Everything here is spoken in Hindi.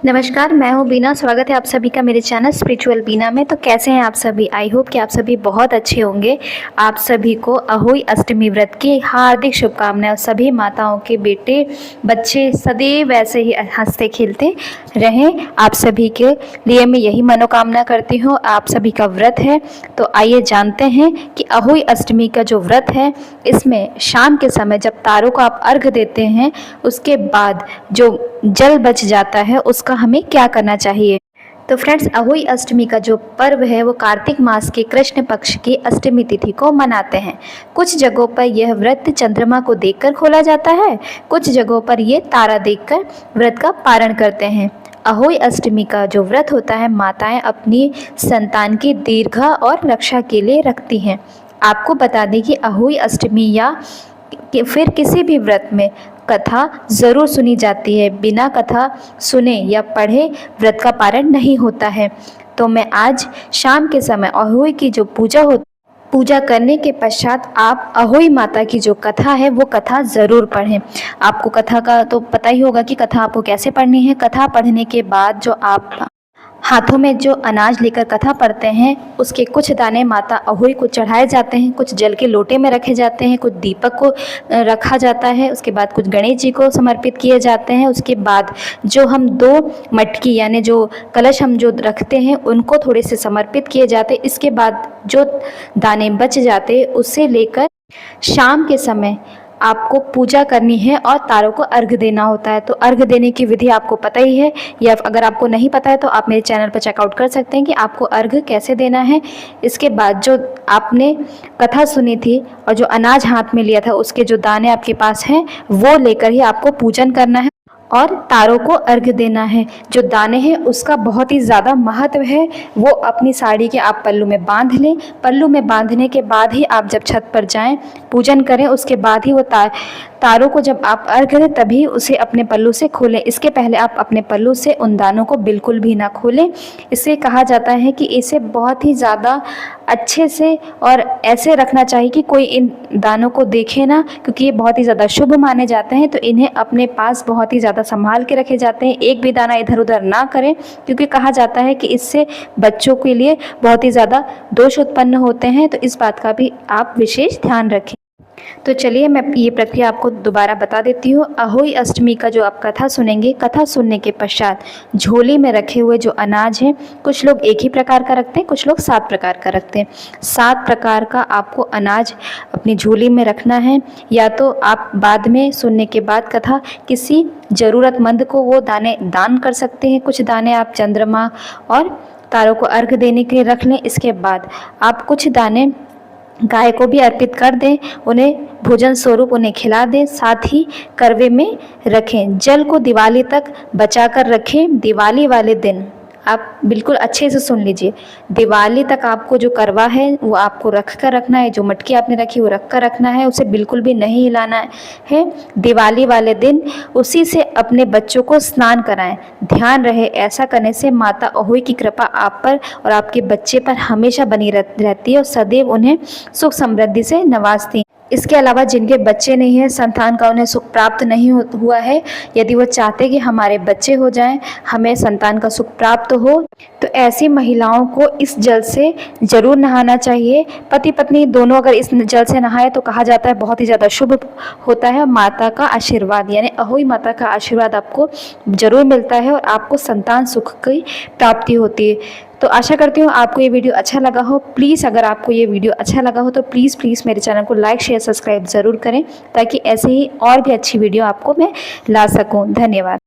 नमस्कार, मैं हूँ बीना। स्वागत है आप सभी का मेरे चैनल स्पिरिचुअल बीना में। तो कैसे हैं आप सभी? आई होप कि आप सभी बहुत अच्छे होंगे। आप सभी को अहोई अष्टमी व्रत की हार्दिक शुभकामनाएं। सभी माताओं के बेटे बच्चे सदैव ऐसे ही हंसते खेलते रहें, आप सभी के लिए मैं यही मनोकामना करती हूँ। आप सभी का व्रत है, तो आइए जानते हैं कि अहोई अष्टमी का जो व्रत है, इसमें शाम के समय जब तारों को आप अर्घ देते हैं, उसके बाद जो जल बच जाता है उसका हमें क्या करना चाहिए। तो फ्रेंड्स, अहोई अष्टमी का जो पर्व है वो कार्तिक मास के कृष्ण पक्ष की अष्टमी तिथि को मनाते हैं। कुछ जगहों पर यह व्रत चंद्रमा को देखकर खोला जाता है, कुछ जगहों पर ये तारा देखकर व्रत का पारण करते हैं। अहोई अष्टमी का जो व्रत होता है, माताएं अपनी संतान की दीर्घ और रक्षा के लिए रखती हैं। आपको बता दें कि अहोई अष्टमी या फिर किसी भी व्रत में कथा ज़रूर सुनी जाती है। बिना कथा सुने या पढ़े व्रत का पारण नहीं होता है। तो मैं आज शाम के समय अहोई की जो पूजा करने के पश्चात आप अहोई माता की जो कथा है वो कथा ज़रूर पढ़ें। आपको कथा का तो पता ही होगा कि कथा आपको कैसे पढ़नी है। कथा पढ़ने के बाद जो आप हाथों में जो अनाज लेकर कथा पढ़ते हैं, उसके कुछ दाने माता अहोई को चढ़ाए जाते हैं, कुछ जल के लोटे में रखे जाते हैं, कुछ दीपक को रखा जाता है, उसके बाद कुछ गणेश जी को समर्पित किए जाते हैं। उसके बाद जो हम 2 मटकी यानी जो कलश हम जो रखते हैं उनको थोड़े से समर्पित किए जाते हैं। इसके बाद जो दाने बच जाते उससे लेकर शाम के समय आपको पूजा करनी है और तारों को अर्घ देना होता है। तो अर्घ देने की विधि आपको पता ही है, या अगर आपको नहीं पता है तो आप मेरे चैनल पर चेकआउट कर सकते हैं कि आपको अर्घ कैसे देना है। इसके बाद जो आपने कथा सुनी थी और जो अनाज हाथ में लिया था, उसके जो दाने आपके पास हैं वो लेकर ही आपको पूजन करना है और तारों को अर्घ देना है। जो दाने हैं उसका बहुत ही ज़्यादा महत्व है। वो अपनी साड़ी के आप पल्लू में बांध लें। पल्लू में बांधने के बाद ही आप जब छत पर जाएं, पूजन करें, उसके बाद ही वो तारों को जब आप अर्घ दें तभी उसे अपने पल्लू से खोलें। इसके पहले आप अपने पल्लू से उन दानों को बिल्कुल भी ना खोलें। इससे कहा जाता है कि इसे बहुत ही ज़्यादा अच्छे से और ऐसे रखना चाहिए कि कोई इन दानों को देखे ना, क्योंकि ये बहुत ही ज़्यादा शुभ माने जाते हैं। तो इन्हें अपने पास बहुत ही ज़्यादा संभाल के रखे जाते हैं। एक भी दाना इधर उधर ना करें, क्योंकि कहा जाता है कि इससे बच्चों के लिए बहुत ही ज़्यादा दोष उत्पन्न होते हैं। तो इस बात का भी आप विशेष ध्यान रखें। तो चलिए मैं ये प्रक्रिया आपको दोबारा बता देती हूँ। अहोई अष्टमी का जो आप कथा सुनेंगे, कथा सुनने के पश्चात झोली में रखे हुए जो अनाज हैं, कुछ लोग एक ही प्रकार का रखते हैं, कुछ लोग 7 प्रकार का रखते हैं। 7 प्रकार का आपको अनाज अपनी झोली में रखना है। या तो आप बाद में सुनने के बाद कथा किसी ज़रूरतमंद को वो दाने दान कर सकते हैं। कुछ दाने आप चंद्रमा और तारों को अर्घ देने के लिए रख लें। इसके बाद आप कुछ दाने गाय को भी अर्पित कर दें, उन्हें भोजन स्वरूप उन्हें खिला दें, साथ ही करवे में रखें। जल को दिवाली तक बचा कर रखें। दिवाली वाले दिन आप बिल्कुल अच्छे से सुन लीजिए, दिवाली तक आपको जो करवा है वो आपको रख कर रखना है। जो मटकी आपने रखी वो रख कर रखना है, उसे बिल्कुल भी नहीं हिलाना है। दिवाली वाले दिन उसी से अपने बच्चों को स्नान कराएं। ध्यान रहे, ऐसा करने से माता अहोई की कृपा आप पर और आपके बच्चे पर हमेशा बनी रहती है और सदैव उन्हें सुख समृद्धि से नवाजती है। इसके अलावा जिनके बच्चे नहीं हैं, संतान का उन्हें सुख प्राप्त नहीं हुआ है, यदि वो चाहते कि हमारे बच्चे हो जाएं, हमें संतान का सुख प्राप्त हो, तो ऐसी महिलाओं को इस जल से ज़रूर नहाना चाहिए। पति पत्नी दोनों अगर इस जल से नहाए तो कहा जाता है बहुत ही ज़्यादा शुभ होता है। माता का आशीर्वाद यानी अहोई माता का आशीर्वाद आपको ज़रूर मिलता है और आपको संतान सुख की प्राप्ति होती है। तो आशा करती हूँ आपको ये वीडियो अच्छा लगा हो। प्लीज़ अगर आपको ये वीडियो अच्छा लगा हो तो प्लीज़ मेरे चैनल को लाइक शेयर सब्सक्राइब ज़रूर करें, ताकि ऐसे ही और भी अच्छी वीडियो आपको मैं ला सकूँ। धन्यवाद।